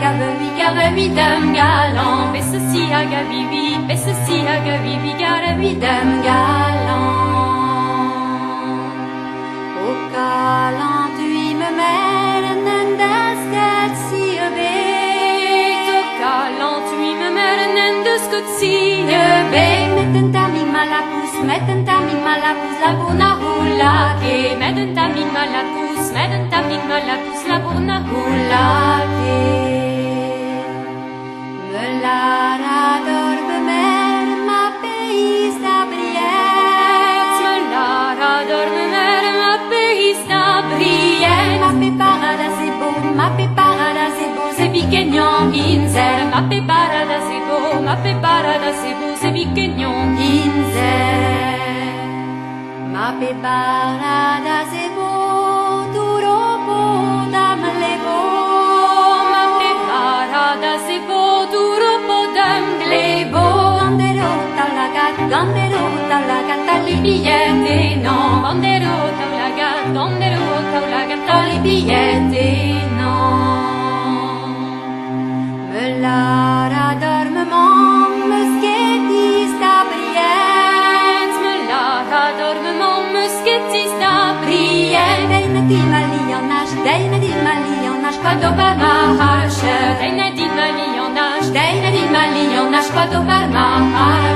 gavidem galant, fais ceci à gavivi, fais ceci à gavivi, gavidem galant. Au galant, tu me mènes des skets si bet. Au galant, tu me mènes des skets si bet. Metten ta mi malapous, metten ta mi malapous, la bourna hula ke. Metten ta mi malapous, metten ta mi malapous, la bourna hula ke. Dorme mer, ma pays d'Abriette. Dorme mer, ma pays d'Abriette. Ma péparada c'est beau, ma péparada c'est beau, c'est biquignon inzer. Ma péparada c'est beau, ma péparada c'est beau, c'est biquignon inzer. Ma péparada c'est beau, duro beau, dame les beaux. Ma péparada c'est beau, duro beau, dame les beaux. Ganderota la gatta li biglietti no. Ganderota la gatta li biglietti no. Me lara dormement muschetis d'Abriette. Me lara dormement muschetis d'Abriette. Dei me di malionage, dei me di malionage, quando per marche. Dei me di malionage, dei me di malionage, quando per marche.